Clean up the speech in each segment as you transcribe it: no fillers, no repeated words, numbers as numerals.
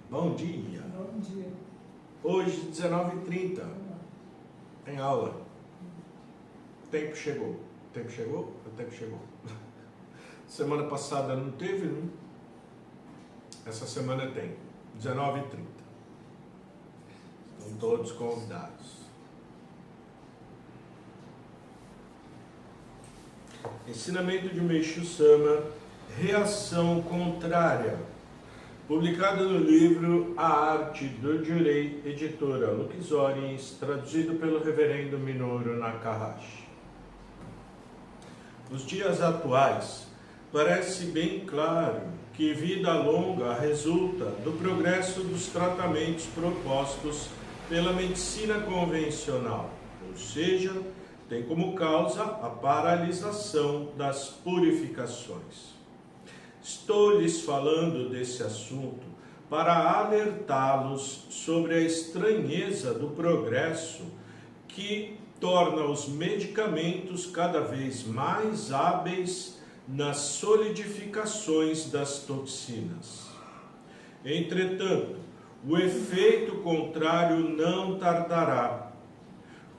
Bom dia. Bom dia. Hoje, 19h30, tem aula. O tempo chegou. O tempo chegou? O tempo chegou. Semana passada não teve, né? Essa semana tem. 19h30. Estão todos convidados. Ensinamento de Meishu Sama, Reação Contrária. Publicado no livro A Arte do Jurei, editora Luke Zorins, traduzido pelo reverendo Minoru Nakahashi. Nos dias atuais, parece bem claro que vida longa resulta do progresso dos tratamentos propostos pela medicina convencional, ou seja, tem como causa a paralisação das purificações. Estou lhes falando desse assunto para alertá-los sobre a estranheza do progresso que torna os medicamentos cada vez mais hábeis nas solidificações das toxinas. Entretanto, o efeito contrário não tardará.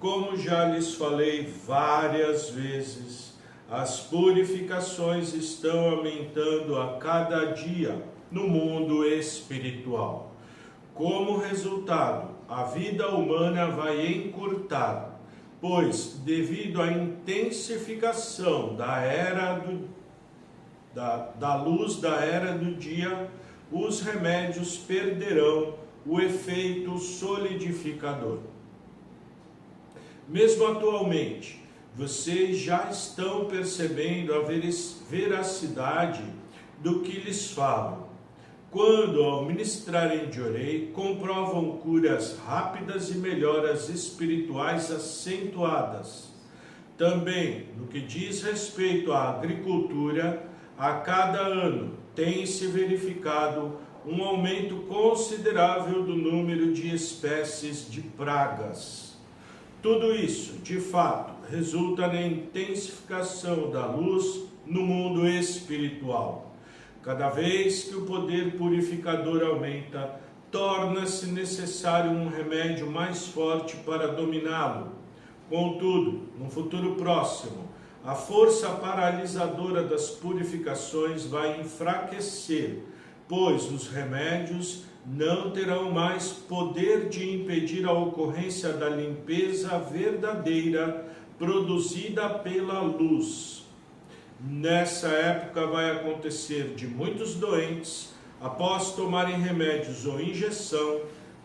Como já lhes falei várias vezes, as purificações estão aumentando a cada dia no mundo espiritual. Como resultado, a vida humana vai encurtar, pois, devido à intensificação da luz da era do dia, os remédios perderão o efeito solidificador. Mesmo atualmente, vocês já estão percebendo a veracidade do que lhes falo, quando, ao ministrarem Jorei, comprovam curas rápidas e melhoras espirituais acentuadas. Também, no que diz respeito à agricultura, a cada ano tem-se verificado um aumento considerável do número de espécies de pragas. Tudo isso, de fato, resulta na intensificação da luz no mundo espiritual. Cada vez que o poder purificador aumenta, torna-se necessário um remédio mais forte para dominá-lo. Contudo, no futuro próximo, a força paralisadora das purificações vai enfraquecer, pois os remédios não terão mais poder de impedir a ocorrência da limpeza verdadeira produzida pela luz. Nessa época vai acontecer de muitos doentes, após tomarem remédios ou injeção,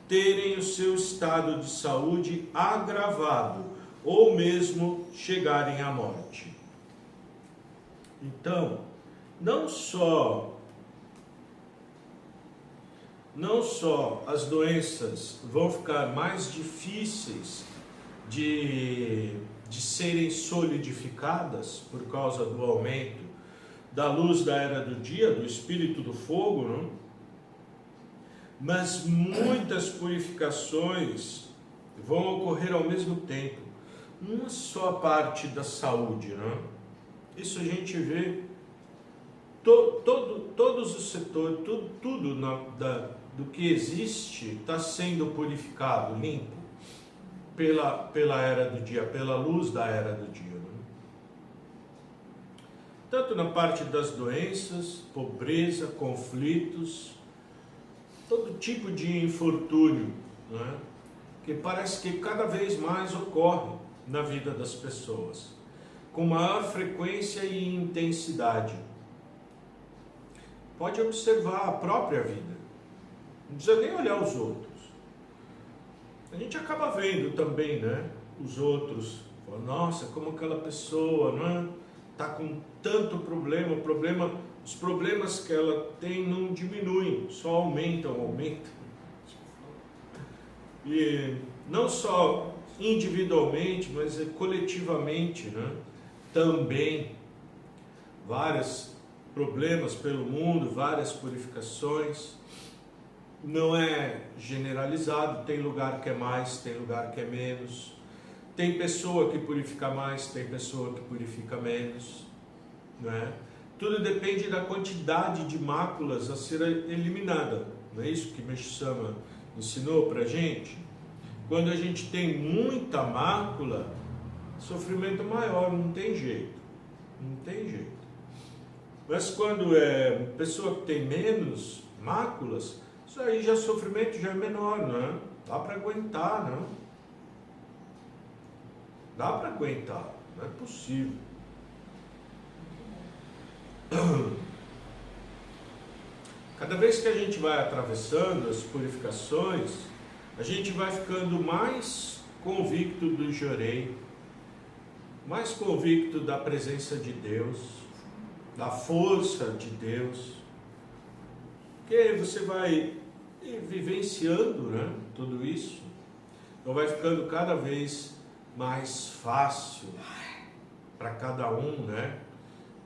terem o seu estado de saúde agravado ou mesmo chegarem à morte. Então, não só as doenças vão ficar mais difíceis de serem solidificadas por causa do aumento da luz da era do dia, do espírito do fogo, não? Mas muitas purificações vão ocorrer ao mesmo tempo, não só a parte da saúde, não? Isso a gente vê todos os setores, tudo do que existe está sendo purificado, limpo pela era do dia, pela luz da era do dia, né? Tanto na parte das doenças, pobreza, conflitos, todo tipo de infortúnio, né? Que parece que cada vez mais ocorre na vida das pessoas, com maior frequência e intensidade. Pode observar a própria vida, não precisa nem olhar os outros. A gente acaba vendo também, né, os outros. Fala, nossa, como aquela pessoa, né, tá com tanto problema, os problemas que ela tem não diminuem, só aumentam. E não só individualmente, mas coletivamente, né, também. Vários problemas pelo mundo, várias purificações. Não é generalizado, tem lugar que é mais, tem lugar que é menos. Tem pessoa que purifica mais, tem pessoa que purifica menos, né? Tudo depende da quantidade de máculas a ser eliminada, Não é isso que Meixo Sama ensinou para a gente? Quando a gente tem muita mácula, sofrimento maior, não tem jeito. Não tem jeito. Mas quando é pessoa que tem menos máculas, isso aí já sofrimento já é menor, não é? Dá para aguentar, não? Dá para aguentar, não é possível. Cada vez que a gente vai atravessando as purificações, a gente vai ficando mais convicto do Jorei, mais convicto da presença de Deus, da força de Deus, porque você vai vivenciando, né, tudo isso, então vai ficando cada vez mais fácil para cada um, né,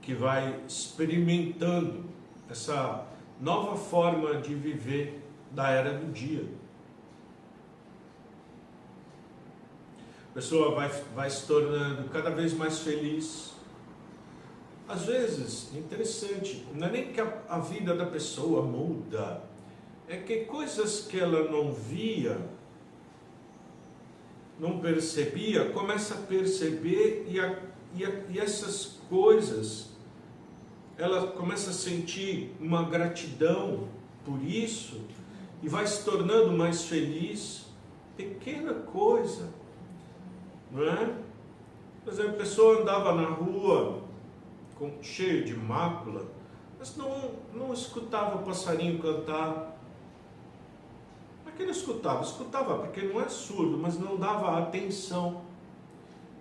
que vai experimentando essa nova forma de viver da era do dia. A pessoa vai se tornando cada vez mais feliz. Às vezes, interessante, não é nem que a vida da pessoa muda, é que coisas que ela não via, não percebia, começa a perceber e essas coisas, ela começa a sentir uma gratidão por isso e vai se tornando mais feliz. Pequena coisa, não é? Por exemplo, a pessoa andava na rua cheio de mácula, mas não escutava o passarinho cantar. Mas que ele escutava? Escutava porque não é surdo, mas não dava atenção,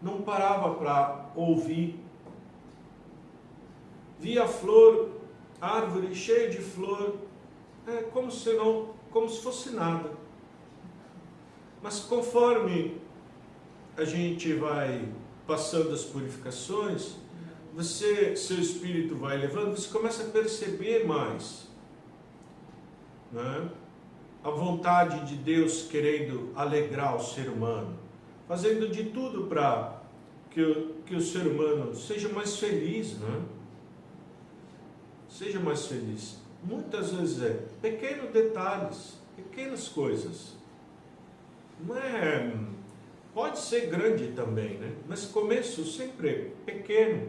não parava para ouvir. Via flor, árvore cheia de flor, como se fosse nada. Mas conforme a gente vai passando as purificações, seu espírito vai levando, você começa a perceber mais, né, a vontade de Deus querendo alegrar o ser humano, fazendo de tudo para que o ser humano seja mais feliz, né? Seja mais feliz. Muitas vezes pequenos detalhes, pequenas coisas. Não é, pode ser grande também, né? Mas começo sempre pequeno.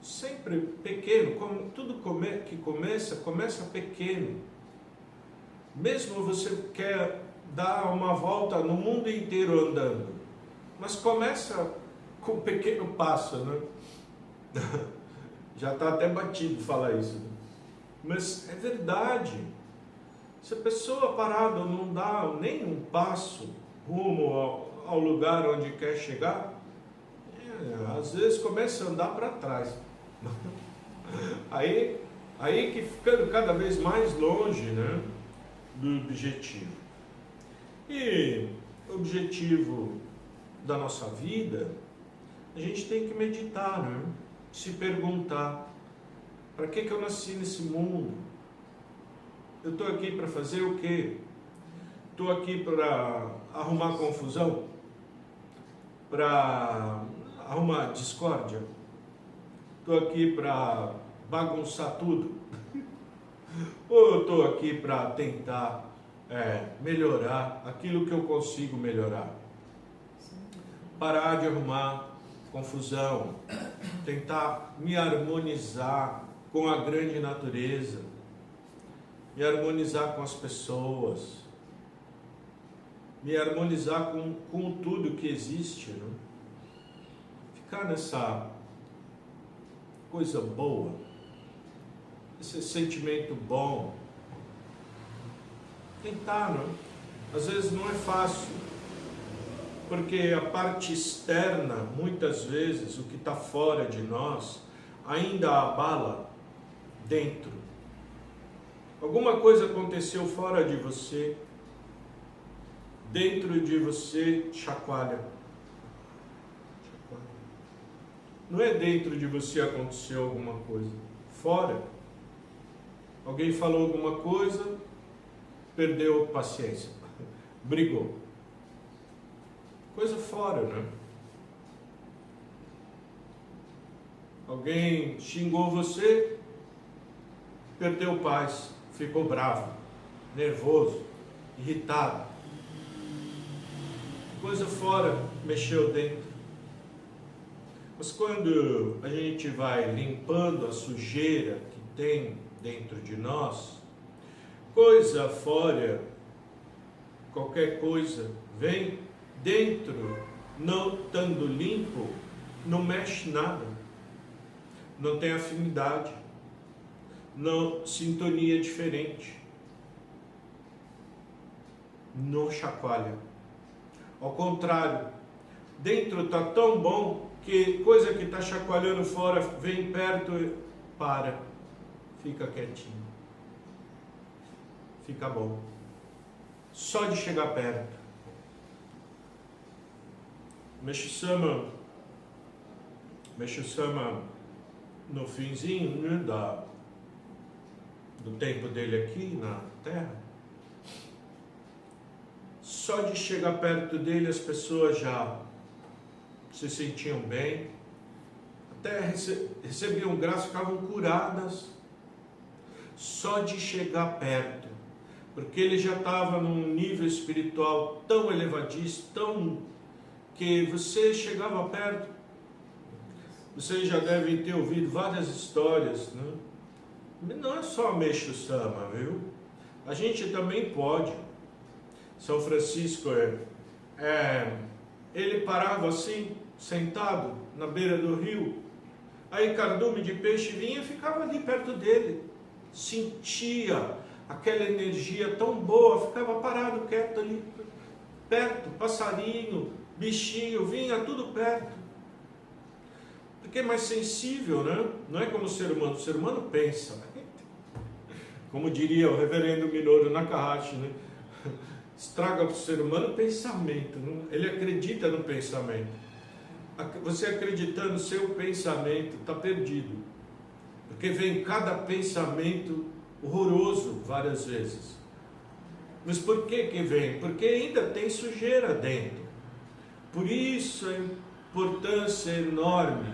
Sempre pequeno, como tudo que começa pequeno. Mesmo você quer dar uma volta no mundo inteiro andando, mas começa com um pequeno passo, né? Já está até batido falar isso, né? Mas é verdade. Se a pessoa parada não dá nem um passo rumo ao lugar onde quer chegar, às vezes começa a andar para trás. Aí que ficando cada vez mais longe, né, do objetivo. E o objetivo da nossa vida, a gente tem que meditar, né? Se perguntar: para que eu nasci nesse mundo? Eu estou aqui para fazer o quê? Estou aqui para arrumar confusão? Para arrumar discórdia? Estou aqui para bagunçar tudo? Ou eu estou aqui para tentar melhorar aquilo que eu consigo melhorar? Parar de arrumar confusão, tentar me harmonizar com a grande natureza, me harmonizar com as pessoas, me harmonizar com tudo que existe, né? Ficar nessa coisa boa, esse sentimento bom, tentar, não? Às vezes não é fácil, porque a parte externa, muitas vezes, o que está fora de nós, ainda abala dentro. Alguma coisa aconteceu fora de você, dentro de você chacoalha. Não é dentro de você aconteceu alguma coisa, fora. Alguém falou alguma coisa, perdeu paciência, brigou. Coisa fora, né? Alguém xingou você, perdeu paz, ficou bravo, nervoso, irritado. Coisa fora mexeu dentro. Mas quando a gente vai limpando a sujeira que tem dentro de nós, coisa fora, qualquer coisa, vem dentro, não estando limpo, não mexe nada, não tem afinidade, não sintonia diferente, não chacoalha. Ao contrário, dentro está tão bom que coisa que está chacoalhando fora vem perto e para, fica quietinho, fica bom, só de chegar perto. Meixo Sama, no finzinho, né, do tempo dele aqui na Terra, só de chegar perto dele as pessoas já se sentiam bem, até recebiam graça, ficavam curadas, só de chegar perto, porque ele já estava num nível espiritual tão elevadíssimo, tão que você chegava perto. Vocês já devem ter ouvido várias histórias, né? Não é só Meixo Sama, viu? A gente também pode. São Francisco, ele parava assim, sentado na beira do rio, aí cardume de peixe vinha e ficava ali perto dele, sentia aquela energia tão boa, ficava parado, quieto ali, perto, passarinho, bichinho, vinha tudo perto, porque é mais sensível, né? Não é como o ser humano pensa, como diria o reverendo Minoru Nakahashi, né? Estraga para o ser humano o pensamento, não? Ele acredita no pensamento. Você acreditando no seu pensamento está perdido, porque vem cada pensamento horroroso várias vezes. Mas por que vem? Porque ainda tem sujeira dentro. Por isso a importância enorme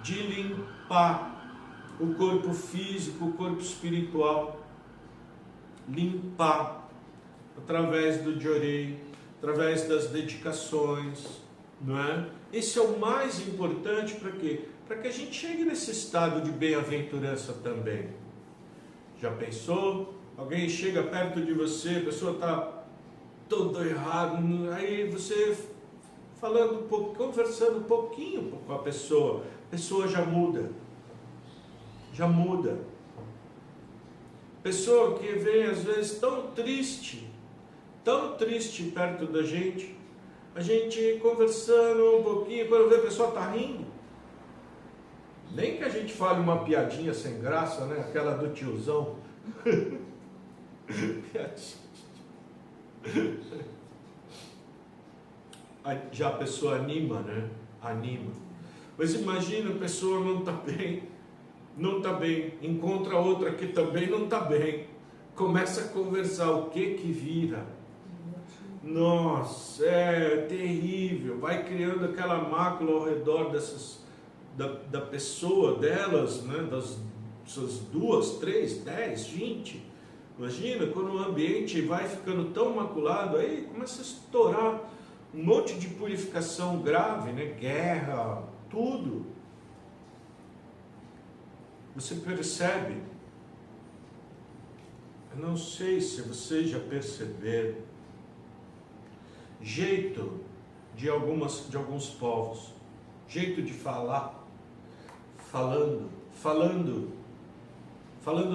de limpar o corpo físico, o corpo espiritual, limpar através do Jorei, através das dedicações, não é? Esse é o mais importante para quê? Para que a gente chegue nesse estado de bem-aventurança também. Já pensou? Alguém chega perto de você, a pessoa está todo errado, aí você falando conversando um pouquinho com a pessoa já muda. Já muda. Pessoa que vem às vezes tão triste perto da gente, a gente conversando um pouquinho, quando vê a pessoa está rindo, nem que a gente fale uma piadinha sem graça, né? Aquela do tiozão, já a pessoa anima, né? Anima. Mas imagina, a pessoa não está bem, encontra outra que também não está bem, começa a conversar, o que vira? Nossa, é terrível, vai criando aquela mácula ao redor da pessoa, delas, né? Das suas 2, 3, 10, 20. Imagina quando o ambiente vai ficando tão maculado, aí começa a estourar um monte de purificação grave, né? Guerra, tudo. Você percebe? Eu não sei se vocês já perceberam, jeito de alguns povos, jeito de falar, falando,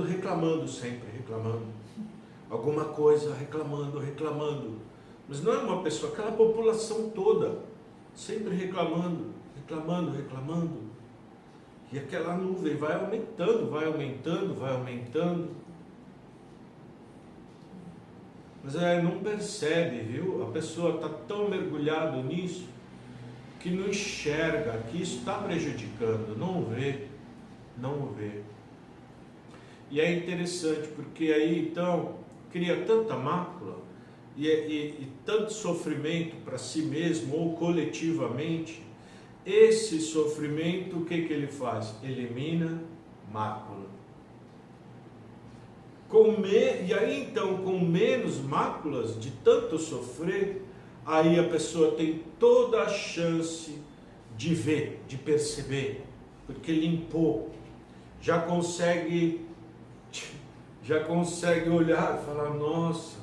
reclamando sempre, alguma coisa, reclamando, mas não é uma pessoa, aquela população toda, sempre reclamando, e aquela nuvem vai aumentando, mas não percebe, viu? A pessoa está tão mergulhada nisso que não enxerga que isso está prejudicando, não vê. E é interessante porque aí então cria tanta mácula e tanto sofrimento para si mesmo ou coletivamente. Esse sofrimento, o que ele faz? Elimina mácula. E aí então, com menos máculas de tanto sofrer, aí a pessoa tem toda a chance de ver, de perceber, porque limpou, já consegue olhar e falar, nossa,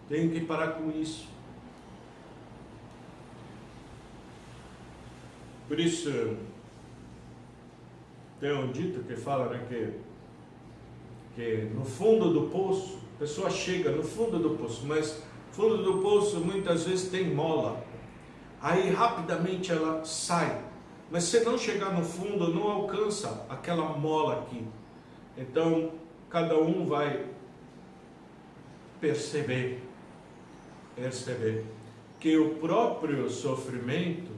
tenho que parar com isso. Por isso, tem um dito que fala, né, que no fundo do poço, a pessoa chega no fundo do poço, mas fundo do poço muitas vezes tem mola, aí rapidamente ela sai, mas se não chegar no fundo, não alcança aquela mola aqui. Então, cada um vai perceber que o próprio sofrimento,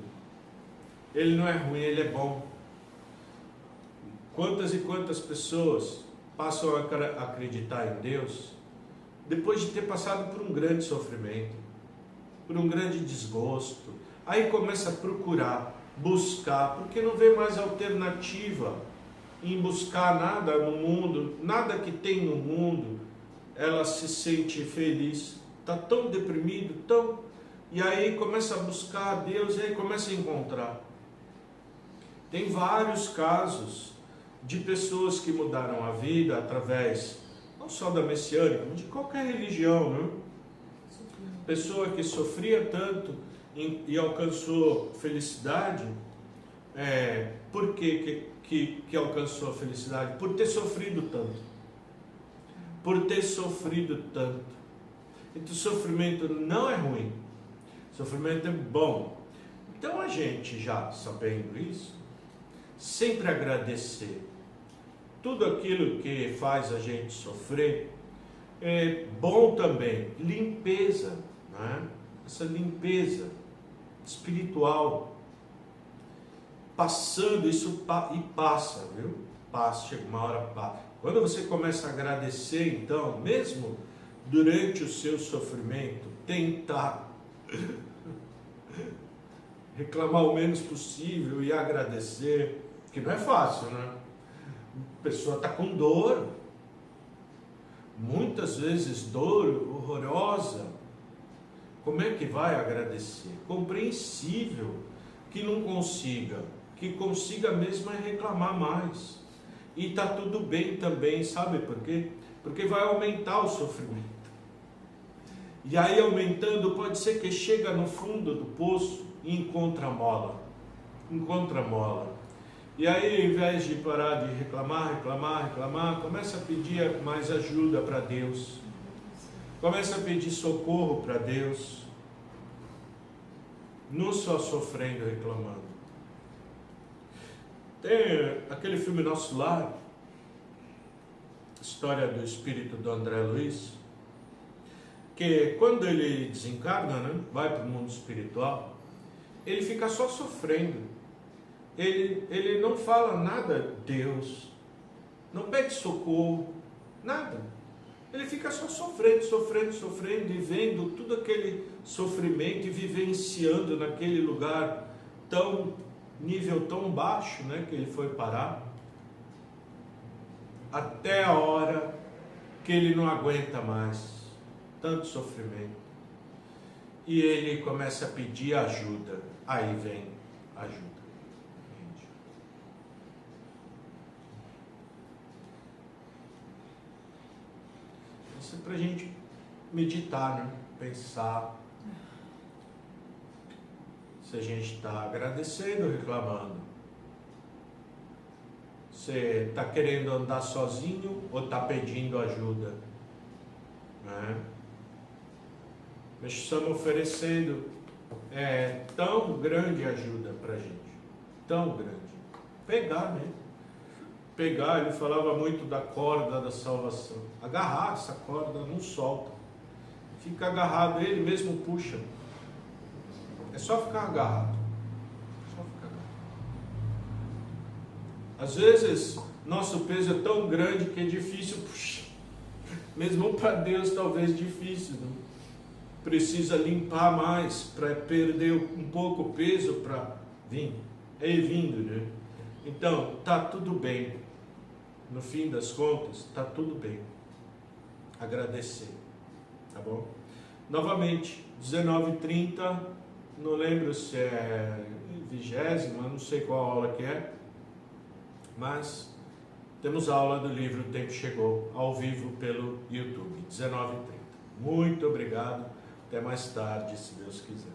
ele não é ruim, ele é bom. Quantas e quantas pessoas passam a acreditar em Deus depois de ter passado por um grande sofrimento, por um grande desgosto, aí começa a procurar, buscar, porque não vê mais alternativa em buscar nada no mundo, nada que tem no mundo, ela se sente feliz, está tão deprimido, e aí começa a buscar a Deus, e aí começa a encontrar. Tem vários casos de pessoas que mudaram a vida através, não só da messiânica, mas de qualquer religião, né? Pessoa que sofria tanto e alcançou felicidade. Por que alcançou a felicidade? Por ter sofrido tanto. Então o sofrimento não é ruim, o sofrimento é bom. Então a gente, já sabendo isso, sempre agradecer. Tudo aquilo que faz a gente sofrer é bom também. Limpeza, né? Essa limpeza espiritual, passando isso e passa, viu? Passa, chega uma hora, passa. Quando você começa a agradecer, então, mesmo durante o seu sofrimento, tentar reclamar o menos possível e agradecer, que não é fácil, né? A pessoa está com dor, muitas vezes dor horrorosa. Como é que vai agradecer? Compreensível que não consiga, que consiga mesmo é reclamar mais. E está tudo bem também, sabe por quê? Porque vai aumentar o sofrimento. E aí aumentando, pode ser que chega no fundo do poço e encontra a mola. E aí, ao invés de parar de reclamar, começa a pedir mais ajuda para Deus. Começa a pedir socorro para Deus. Não só sofrendo, reclamando. Tem aquele filme Nosso Lar, história do espírito do André Luiz, que quando ele desencarna, né, vai para o mundo espiritual, ele fica só sofrendo. Ele não fala nada a Deus, não pede socorro, nada. Ele fica só sofrendo e vendo tudo aquele sofrimento e vivenciando naquele lugar nível tão baixo, né, que ele foi parar, até a hora que ele não aguenta mais tanto sofrimento e ele começa a pedir ajuda. Aí vem ajuda. Isso é para a gente meditar, né? Pensar se a gente está agradecendo ou reclamando. Você está querendo andar sozinho ou está pedindo ajuda? Né? Nós estamos oferecendo tão grande ajuda para a gente. Tão grande. Pegar, né? Pegar, ele falava muito da corda da salvação. Agarrar essa corda, não solta. Fica agarrado, ele mesmo puxa. É só ficar agarrado. Às vezes, nosso peso é tão grande que é difícil puxar. Mesmo para Deus, talvez difícil. Não? Precisa limpar mais para perder um pouco o peso para vir. É vindo, né? Então, tá tudo bem. No fim das contas, tá tudo bem. agradecer, tá bom? Novamente, 19h30, não lembro se é 20ª, não sei qual aula que é, mas temos aula do livro O Tempo Chegou, ao vivo pelo YouTube, 19h30. Muito obrigado, até mais tarde, se Deus quiser.